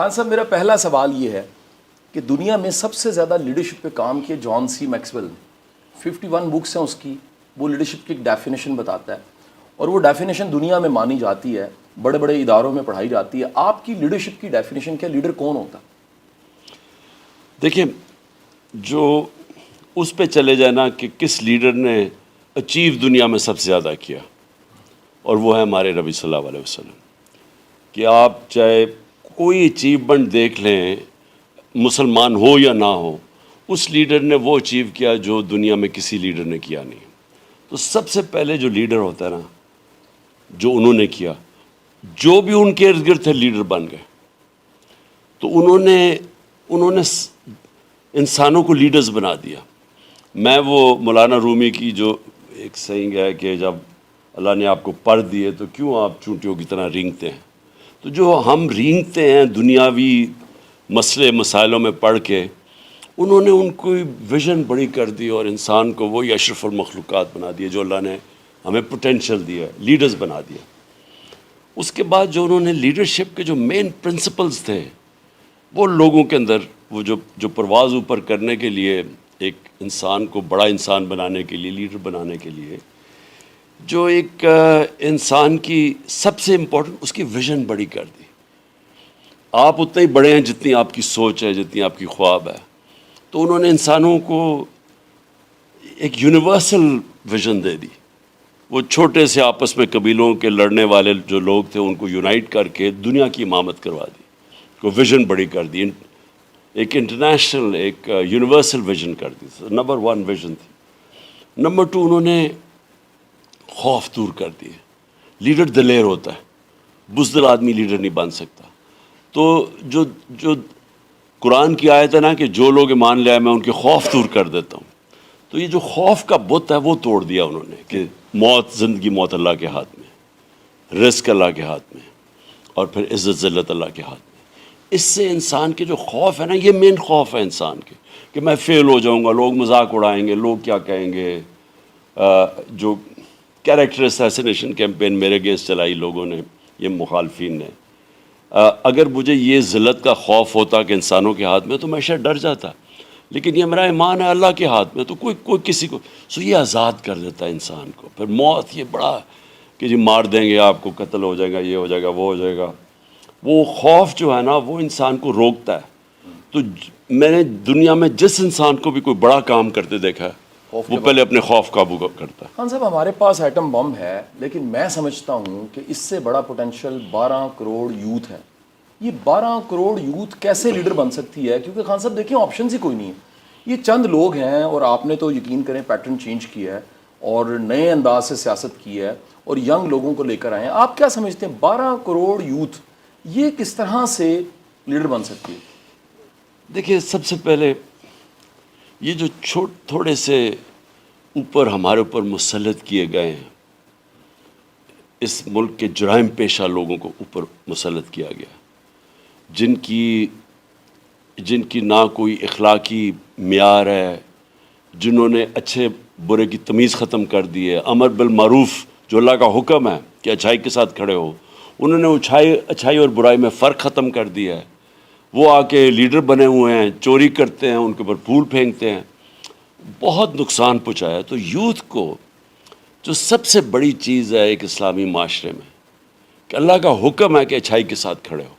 خان صاحب میرا پہلا سوال یہ ہے کہ دنیا میں سب سے زیادہ لیڈرشپ پہ کام کیا جان سی میکسویل نے. 51 بکس ہیں اس کی. وہ لیڈرشپ کی ایک ڈیفینیشن بتاتا ہے اور وہ ڈیفینیشن دنیا میں مانی جاتی ہے, بڑے بڑے اداروں میں پڑھائی جاتی ہے. آپ کی لیڈرشپ کی ڈیفینیشن کیا, لیڈر کون ہوتا؟ دیکھیں, جو اس پہ چلے جائے نا کہ کس لیڈر نے اچیو دنیا میں سب سے زیادہ کیا, اور وہ ہے ہمارے نبی صلی اللہ علیہ وسلم. کہ آپ چاہے کوئی اچیومنٹ دیکھ لیں, مسلمان ہو یا نہ ہو, اس لیڈر نے وہ اچیو کیا جو دنیا میں کسی لیڈر نے کیا نہیں. تو سب سے پہلے جو لیڈر ہوتا ہے نا, جو انہوں نے کیا, جو بھی ان کے ارد گرد تھے لیڈر بن گئے. تو انہوں نے انسانوں کو لیڈرز بنا دیا. میں وہ مولانا رومی کی جو ایک سینگ ہے کہ جب اللہ نے آپ کو پر دیے تو کیوں آپ چونٹیوں کی طرح رینگتے ہیں. تو جو ہم رینگتے ہیں دنیاوی مسئلے مسائلوں میں پڑھ کے, انہوں نے ان کو ویژن بڑی کر دی اور انسان کو وہی اشرف المخلوقات بنا دیا جو اللہ نے ہمیں پوٹینشیل دیا, لیڈرز بنا دیا. اس کے بعد جو انہوں نے لیڈرشپ کے جو مین پرنسپلز تھے وہ لوگوں کے اندر, وہ جو پرواز اوپر کرنے کے لیے, ایک انسان کو بڑا انسان بنانے کے لیے, لیڈر بنانے کے لیے, جو ایک انسان کی سب سے امپورٹنٹ اس کی ویژن بڑی کر دی. آپ اتنے ہی بڑے ہیں جتنی آپ کی سوچ ہے, جتنی آپ کی خواب ہے. تو انہوں نے انسانوں کو ایک یونیورسل ویژن دے دی. وہ چھوٹے سے آپس میں قبیلوں کے لڑنے والے جو لوگ تھے ان کو یونائٹ کر کے دنیا کی امامت کروا دی, کو ویژن بڑی کر دی, ایک انٹرنیشنل, ایک یونیورسل ویژن کر دی. نمبر 1 ویژن تھی. نمبر 2 انہوں نے خوف دور کر دیے. لیڈر دلیر ہوتا ہے, بزدل آدمی لیڈر نہیں بن سکتا. تو جو قرآن کی آیت ہے نا کہ جو لوگ ایمان لے آئے میں ان کے خوف دور کر دیتا ہوں. تو یہ جو خوف کا بت ہے وہ توڑ دیا انہوں نے کہ موت, زندگی موت اللہ کے ہاتھ میں, رزق اللہ کے ہاتھ میں, اور پھر عزت ذلت اللہ کے ہاتھ میں. اس سے انسان کے جو خوف ہے نا, یہ مین خوف ہے انسان کے کہ میں فیل ہو جاؤں گا, لوگ مذاق اڑائیں گے, لوگ کیا کہیں گے. جو کیریکٹر اسیسینیشن کیمپین میرے اگینسٹ چلائی لوگوں نے, یہ مخالفین نے, اگر مجھے یہ ذلت کا خوف ہوتا کہ انسانوں کے ہاتھ میں تو میں شاید ڈر جاتا. لیکن یہ میرا ایمان ہے اللہ کے ہاتھ میں, تو کوئی کسی کو یہ آزاد کر دیتا ہے انسان کو. پھر موت یہ بڑا کہ جی مار دیں گے آپ کو, قتل ہو جائے گا, یہ ہو جائے گا, وہ ہو جائے گا. وہ خوف جو ہے نا وہ انسان کو روکتا ہے. تو میں نے دنیا میں جس انسان کو بھی کوئی بڑا کام کرتے دیکھا ہے وہ پہلے اپنے خوف قابو کرتا ہے. خان صاحب ہمارے پاس ایٹم بم ہے, لیکن میں سمجھتا ہوں کہ اس سے بڑا پوٹینشیل 12 کروڑ یوتھ ہے. یہ 12 کروڑ یوتھ کیسے لیڈر بن سکتی ہے؟ کیونکہ خان صاحب دیکھیں آپشنز ہی کوئی نہیں ہے. یہ چند لوگ ہیں اور آپ نے تو یقین کریں پیٹرن چینج کیا ہے اور نئے انداز سے سیاست کی ہے اور ینگ لوگوں کو لے کر آئے ہیں. آپ کیا سمجھتے ہیں 12 کروڑ یوتھ یہ کس طرح سے لیڈر بن سکتی ہے؟ دیکھیے, سب سے پہلے یہ جو تھوڑے سے اوپر ہمارے اوپر مسلط کیے گئے ہیں, اس ملک کے جرائم پیشہ لوگوں کو اوپر مسلط کیا گیا, جن کی نہ کوئی اخلاقی معیار ہے, جنہوں نے اچھے برے کی تمیز ختم کر دی ہے. امر بالمعروف جو اللہ کا حکم ہے کہ اچھائی کے ساتھ کھڑے ہو, انہوں نے اچھائی اور برائی میں فرق ختم کر دیا ہے. وہ آ کے لیڈر بنے ہوئے ہیں, چوری کرتے ہیں, ان کے اوپر پھول پھینکتے ہیں, بہت نقصان پہنچایا. تو یوتھ کو جو سب سے بڑی چیز ہے ایک اسلامی معاشرے میں کہ اللہ کا حکم ہے کہ اچھائی کے ساتھ کھڑے ہو.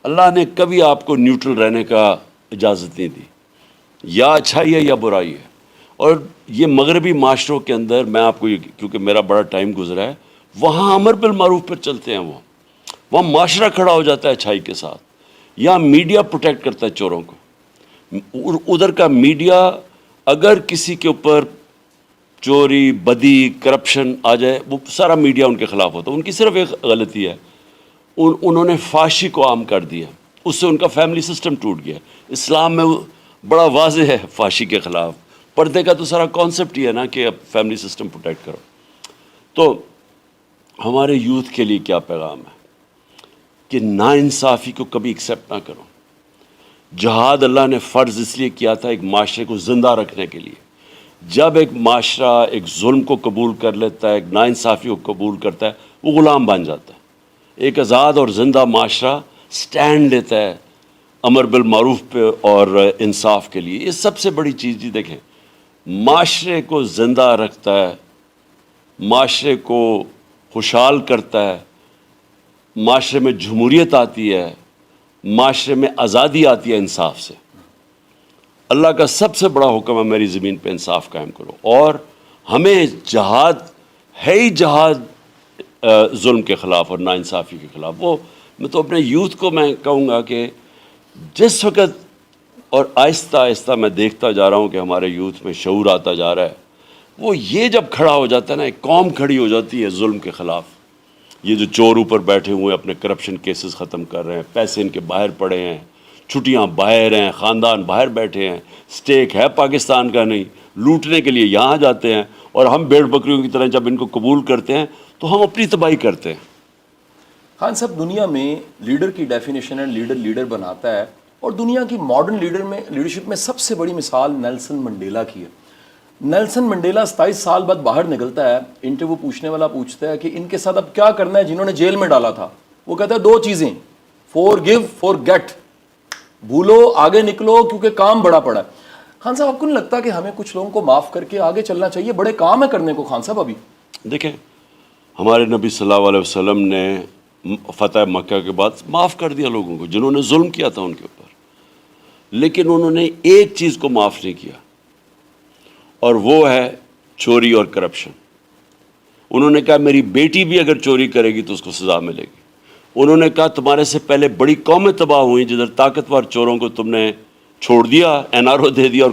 اللہ نے کبھی آپ کو نیوٹرل رہنے کا اجازت نہیں دی, یا اچھائی ہے یا برائی ہے. اور یہ مغربی معاشروں کے اندر, میں آپ کو کیونکہ میرا بڑا ٹائم گزرا ہے, وہاں امر بالمعروف پر چلتے ہیں, وہاں معاشرہ کھڑا ہو جاتا ہے اچھائی کے ساتھ. یہاں میڈیا پروٹیکٹ کرتا ہے چوروں کو. ادھر کا میڈیا اگر کسی کے اوپر چوری, بدی, کرپشن آ جائے, وہ سارا میڈیا ان کے خلاف ہوتا ہے. ان کی صرف ایک غلطی ہے, انہوں نے فحاشی کو عام کر دیا, اس سے ان کا فیملی سسٹم ٹوٹ گیا. اسلام میں بڑا واضح ہے فحاشی کے خلاف. پردے کا تو سارا کانسیپٹ یہ ہے نا کہ اب فیملی سسٹم پروٹیکٹ کرو. تو ہمارے یوتھ کے لیے کیا پیغام ہے کہ ناانصافی کو کبھی ایکسیپٹ نہ کرو. جہاد اللہ نے فرض اس لیے کیا تھا ایک معاشرے کو زندہ رکھنے کے لیے. جب ایک معاشرہ ایک ظلم کو قبول کر لیتا ہے, ایک ناانصافی کو قبول کرتا ہے, وہ غلام بن جاتا ہے. ایک آزاد اور زندہ معاشرہ سٹینڈ لیتا ہے امر بالمعروف پہ اور انصاف کے لیے. یہ سب سے بڑی چیز جی دیکھیں, معاشرے کو زندہ رکھتا ہے, معاشرے کو خوشحال کرتا ہے, معاشرے میں جمہوریت آتی ہے, معاشرے میں آزادی آتی ہے انصاف سے. اللہ کا سب سے بڑا حکم ہے میری زمین پہ انصاف قائم کرو. اور ہمیں جہاد ہے ہی جہاد ظلم کے خلاف اور ناانصافی کے خلاف. وہ میں تو اپنے یوتھ کو میں کہوں گا کہ جس وقت, اور آہستہ آہستہ میں دیکھتا جا رہا ہوں کہ ہمارے یوتھ میں شعور آتا جا رہا ہے, وہ یہ جب کھڑا ہو جاتا ہے نا, ایک قوم کھڑی ہو جاتی ہے ظلم کے خلاف. یہ جو چور اوپر بیٹھے ہوئے اپنے کرپشن کیسز ختم کر رہے ہیں, پیسے ان کے باہر پڑے ہیں, چھٹیاں باہر ہیں, خاندان باہر بیٹھے ہیں, سٹیک ہے پاکستان کا نہیں, لوٹنے کے لیے یہاں جاتے ہیں, اور ہم بھیڑ بکریوں کی طرح جب ان کو قبول کرتے ہیں تو ہم اپنی تباہی کرتے ہیں. خان صاحب, دنیا میں لیڈر کی ڈیفینیشن ہے لیڈر لیڈر بناتا ہے, اور دنیا کی ماڈرن لیڈرشپ میں سب سے بڑی مثال نیلسن منڈیلا کی ہے. نیلسن منڈیلا 27 سال بعد باہر نکلتا ہے, انٹرویو پوچھنے والا پوچھتا ہے کہ ان کے ساتھ اب کیا کرنا ہے جنہوں نے جیل میں ڈالا تھا. وہ کہتا ہے 2 چیزیں, فور گیو فور گیٹ, بھولو آگے نکلو کیونکہ کام بڑا پڑا ہے. خان صاحب, آپ کو نہیں لگتا کہ ہمیں کچھ لوگوں کو معاف کر کے آگے چلنا چاہیے؟ بڑے کام ہے کرنے کو خان صاحب. ابھی دیکھیں, ہمارے نبی صلی اللہ علیہ وسلم نے فتح مکہ کے بعد معاف کر دیا لوگوں کو جنہوں نے ظلم کیا تھا ان کے اوپر, لیکن انہوں نے ایک چیز کو معاف نہیں کیا, اور وہ ہے چوری اور کرپشن. انہوں نے کہا میری بیٹی بھی اگر چوری کرے گی تو اس کو سزا ملے گی. انہوں نے کہا تمہارے سے پہلے بڑی قومیں تباہ ہوئیں جدھر طاقتور چوروں کو تم نے چھوڑ دیا, NRO دے دیا, اور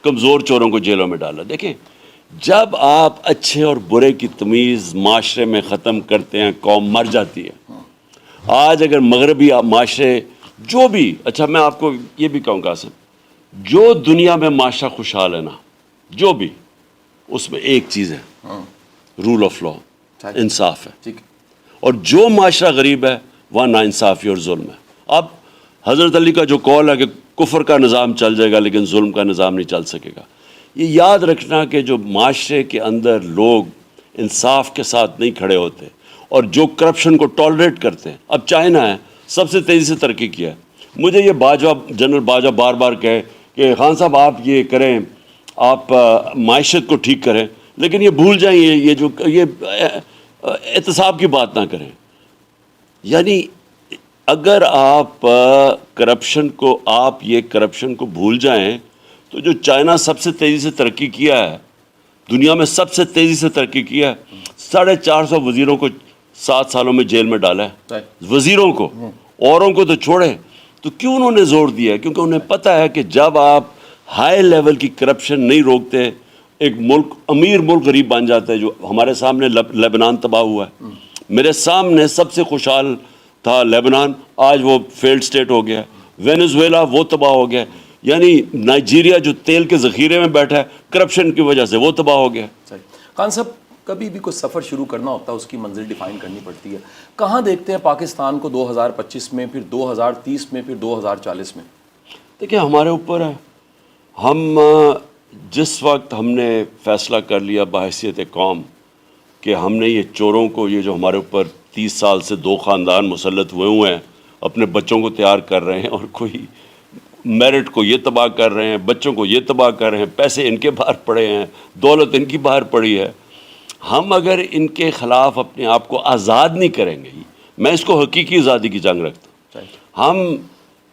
کمزور چوروں کو جیلوں میں ڈالا. دیکھیں, جب آپ اچھے اور برے کی تمیز معاشرے میں ختم کرتے ہیں قوم مر جاتی ہے. آج اگر مغربی معاشرے جو بھی, اچھا میں آپ کو یہ بھی کہوں قاسم, جو دنیا میں معاشرہ خوشحال ہے نا, جو بھی, اس میں ایک چیز ہے, رول آف لا, انصاف ہے. اور جو معاشرہ غریب ہے وہاں ناانصافی اور ظلم ہے. اب حضرت علی کا جو قول ہے کہ کفر کا نظام چل جائے گا لیکن ظلم کا نظام نہیں چل سکے گا, یہ یاد رکھنا کہ جو معاشرے کے اندر لوگ انصاف کے ساتھ نہیں کھڑے ہوتے اور جو کرپشن کو ٹالریٹ کرتے ہیں. اب چائنا ہے, سب سے تیزی سے ترقی کیا ہے. مجھے یہ باجوہ, جنرل باجوہ بار بار کہے کہ خان صاحب آپ یہ کریں, آپ معیشت کو ٹھیک کریں, لیکن یہ بھول جائیں یہ جو یہ احتساب کی بات نہ کریں. یعنی اگر آپ کرپشن کو بھول جائیں تو جو چائنا سب سے تیزی سے ترقی کیا ہے, دنیا میں سب سے تیزی سے ترقی کیا ہے, 450 وزیروں کو 7 سالوں میں جیل میں ڈالا ہے. وزیروں کو, اوروں کو تو چھوڑیں. تو کیوں انہوں نے زور دیا ہے؟ کیونکہ انہیں پتہ ہے کہ جب آپ ہائی لیول کی کرپشن نہیں روکتے, ایک ملک, امیر ملک غریب بن جاتا ہے. جو ہمارے سامنے لبنان تباہ ہوا ہے, میرے سامنے سب سے خوشحال تھا لبنان, آج وہ فیلڈ سٹیٹ ہو گیا. وینزویلا وہ تباہ ہو گیا. یعنی نائجیریا جو تیل کے ذخیرے میں بیٹھا ہے کرپشن کی وجہ سے وہ تباہ ہو گیا. خان صاحب, کبھی بھی کوئی سفر شروع کرنا ہوتا ہے اس کی منزل ڈیفائن کرنی پڑتی ہے. کہاں دیکھتے ہیں پاکستان کو 2025 میں, پھر 2030 میں, پھر 2040 میں؟ دیکھیں, ہمارے اوپر ہے. ہم جس وقت ہم نے فیصلہ کر لیا بحیثیت قوم کہ ہم نے یہ چوروں کو, یہ جو ہمارے اوپر 30 سال سے 2 خاندان مسلط ہوئے ہیں, اپنے بچوں کو تیار کر رہے ہیں, اور کوئی میرٹ کو یہ تباہ کر رہے ہیں, بچوں کو یہ تباہ کر رہے ہیں, پیسے ان کے باہر پڑے ہیں, دولت ان کی باہر پڑی ہے. ہم اگر ان کے خلاف اپنے آپ کو آزاد نہیں کریں گے, میں اس کو حقیقی آزادی کی جنگ رکھتا ہوں. ہم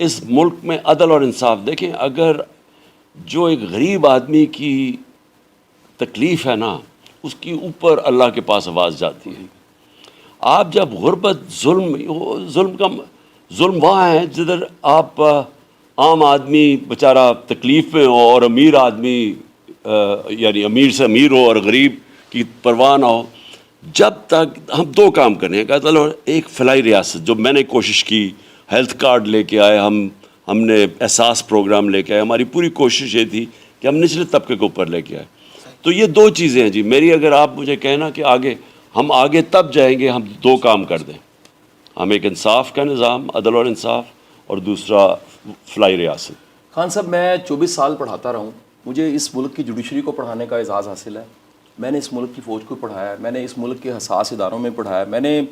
اس ملک میں عدل اور انصاف, دیکھیں اگر جو ایک غریب آدمی کی تکلیف ہے نا, اس کی اوپر اللہ کے پاس آواز جاتی ہے. آپ جب غربت, ظلم وہاں ہے جدھر آپ عام آدمی بیچارہ تکلیف میں ہو, اور امیر آدمی یعنی امیر سے امیر ہو اور غریب کی پرواہ نہ ہو. جب تک ہم 2 کام کرنے ہیں, کہا چلو ایک فلاحی ریاست, جو میں نے کوشش کی, ہیلتھ کارڈ لے کے آئے ہم نے احساس پروگرام لے کے آئے. ہماری پوری کوشش یہ تھی کہ ہم نچلے طبقے کو اوپر لے کے آئے. تو یہ 2 چیزیں ہیں جی میری. اگر آپ مجھے کہنا کہ ہم آگے تب جائیں گے, ہم 2 کام کر دیں. ہم ایک انصاف کا نظام, عدل اور انصاف, اور دوسرا فلاحی ریاست. خان صاحب, میں 24 سال پڑھاتا رہا ہوں. مجھے اس ملک کی جوڈیشری کو پڑھانے کا اعزاز حاصل ہے. میں نے اس ملک کی فوج کو پڑھایا ہے, میں نے اس ملک کے حساس اداروں میں پڑھایا ہے, میں نے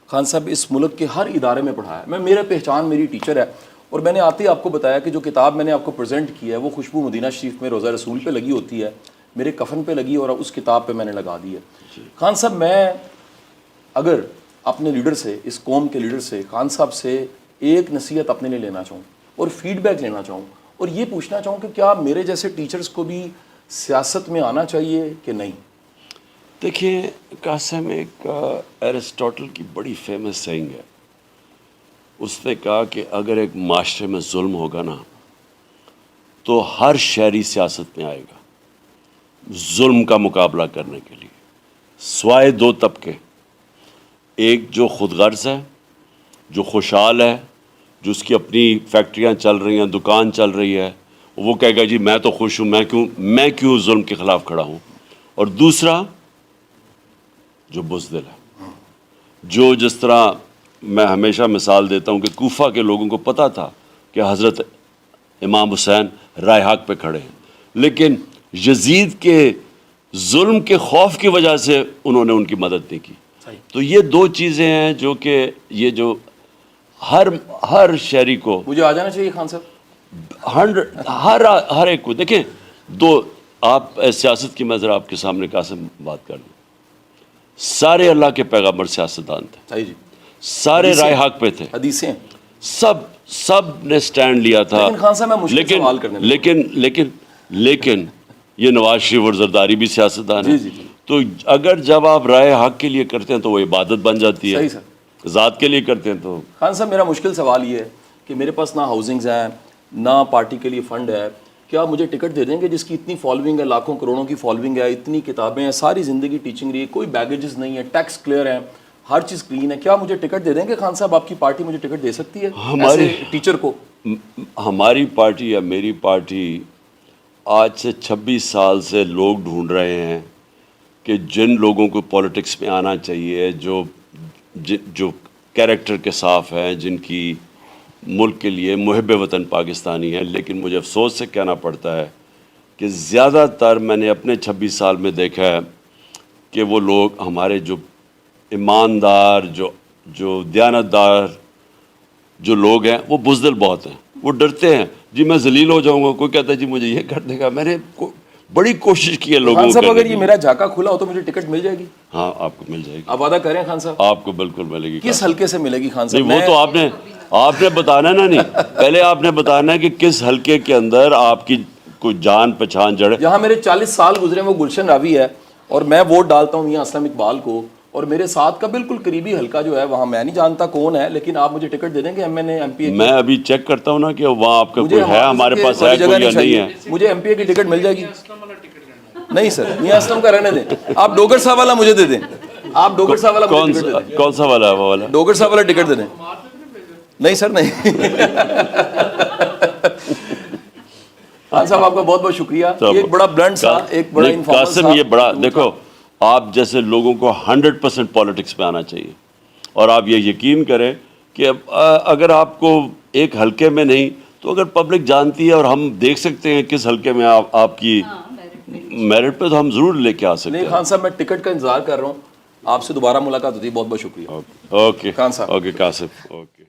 خان صاحب اس ملک کے ہر ادارے میں پڑھایا ہے. میرے پہچان میری ٹیچر ہے. اور میں نے آتے ہی آپ کو بتایا کہ جو کتاب میں نے آپ کو پریزنٹ کی ہے وہ خوشبو مدینہ شریف میں روضہ رسول پہ لگی ہوتی ہے، میرے کفن پہ لگی اور اس کتاب پہ میں نے لگا دی ہے۔ خان صاحب میں اگر اپنے لیڈر سے، اس قوم کے لیڈر سے، خان صاحب سے ایک نصیحت اپنے لیے لینا چاہوں اور فیڈ بیک لینا چاہوں اور یہ پوچھنا چاہوں کہ کیا میرے جیسے ٹیچرز کو بھی سیاست میں آنا چاہیے کہ نہیں؟ دیکھیں قاسم، ایک ایرسٹوٹل کی بڑی فیمس سینگ ہے، اس نے کہا کہ اگر ایک معاشرے میں ظلم ہوگا نا تو ہر شہری سیاست میں آئے گا ظلم کا مقابلہ کرنے کے لیے، سوائے دو طبقے، ایک جو خود غرض ہے، جو خوشحال ہے، جو اس کی اپنی فیکٹریاں چل رہی ہیں، دکان چل رہی ہے، وہ کہے گا جی میں تو خوش ہوں، میں کیوں ظلم کے خلاف کھڑا ہوں، اور دوسرا جو بزدل ہے، جو جس طرح میں ہمیشہ مثال دیتا ہوں کہ کوفہ کے لوگوں کو پتہ تھا کہ حضرت امام حسین رائے حق پہ کھڑے ہیں، لیکن یزید کے ظلم کے خوف کی وجہ سے انہوں نے ان کی مدد نہیں کی۔ تو یہ دو چیزیں ہیں جو کہ یہ جو ہر شہری کو، مجھے آ جانا چاہیے خان صاحب، ہر ایک کو، دیکھیں دو، آپ سیاست کی میں ذرا آپ کے سامنے قاسم بات کر لوں، سارے اللہ کے پیغمبر سیاستدان تھے، صحیح جی، سارے رائے حق پہ تھے، حدیثیں، سب نے سٹینڈ لیا تھا، لیکن خان صاحب میں مشکل سوال کرنے لگا۔ لیکن یہ نواز شریف اور زرداری بھی سیاستدان ہیں، جی۔ تو اگر جب آپ رائے حق کے لیے کرتے ہیں تو وہ عبادت بن جاتی ہے، صحیح سر۔ ذات کے لیے کرتے ہیں تو خان صاحب میرا مشکل سوال یہ ہے کہ میرے پاس نہ ہاؤسنگز ہیں، نہ پارٹی کے لیے فنڈ ہے، کیا مجھے ٹکٹ دے دیں گے جس کی اتنی فالوئنگ ہے، لاکھوں کروڑوں کی فالوئنگ ہے، اتنی کتابیں ہیں، ساری زندگی ٹیچنگ رہی ہے، کوئی بیگیجز نہیں ہے، ٹیکس کلیئر ہے، ہر چیز کلین ہے، کیا مجھے ٹکٹ دے دیں گے خان صاحب؟ آپ کی پارٹی مجھے ٹکٹ دے سکتی ہے ایسے ٹیچر کو؟ ہماری پارٹی یا میری پارٹی آج سے 26 سال سے لوگ ڈھونڈ رہے ہیں کہ جن لوگوں کو پولیٹکس میں آنا چاہیے، جو کیریکٹر کے صاف ہیں، جن کی ملک کے لیے محب وطن پاکستانی ہیں، لیکن مجھے افسوس سے کہنا پڑتا ہے کہ زیادہ تر میں نے اپنے 26 سال میں دیکھا ہے کہ وہ لوگ ہمارے جو ایماندار، جو دیانتدار جو لوگ ہیں، وہ بزدل بہت ہیں، وہ ڈرتے ہیں جی میں ذلیل ہو جاؤں گا، کوئی کہتا ہے جی مجھے یہ کر دے گا۔ میں نے بڑی کوشش کی ہے لوگوں خان صاحب کو، اگر یہ میرا جھاکا کھلا ہو تو مجھے ٹکٹ مل جائے گی؟ ہاں آپ کو مل جائے گی، آپ وعدہ کریں خان صاحب؟ آپ کو بالکل ملے گی۔ کس حلقے سے ملے گی خان صاحب؟ نہیں وہ تو آپ نے بتانا نا، نہیں پہلے آپ نے بتانا ہے کہ کس حلقے کے اندر آپ کی کوئی جان پہچان جڑے۔ جہاں میرے 40 سال گزرے وہ گلشن راوی ہے، اور میں ووٹ ڈالتا ہوں میاں اسلم اقبال کو، اور میرے ساتھ کا بالکل قریبی حلقہ جو ہے وہاں میں نہیں جانتا کون ہے، لیکن آپ مجھے ٹکٹ دے دیں گے MP میں ابھی چیک کرتا ہوں نا کہ وہاں آپ کا کوئی ہے، ہمارے پاس ہے کوئی یا نہیں ہے۔ مجھے MP کی ٹکٹ مل جائے گی؟ نہیں سر، میاں اسلم کا رہنے دیں، آپ ڈوگر صاحب والا مجھے دے دیں، آپ ڈوگر صاحب والا مجھے ٹکٹ دے دیں۔ کون سا والا ہے وہ والا؟ ڈوگر صاحب والا ٹکٹ دے دیں۔ نہیں سر نہیں۔ خان صاحب آپ کا بہت بہت شکریہ، ایک بڑا بلنٹ سا، ایک بڑا انفارمل سا۔ قاسم یہ بڑا دیکھو، آپ جیسے لوگوں کو 100% پولیٹکس میں آنا چاہیے، اور آپ یہ یقین کریں کہ اگر آپ کو ایک حلقے میں نہیں تو اگر پبلک جانتی ہے اور ہم دیکھ سکتے ہیں کس حلقے میں آپ کی میرٹ پہ، تو ہم ضرور لے کے آ سکتے ہیں۔ نہیں خان صاحب میں ٹکٹ کا انتظار کر رہا ہوں، آپ سے دوبارہ ملاقات ہوتی ہے، بہت بہت شکریہ۔ اوکے خان صاحب۔ Okay Qasim, okay.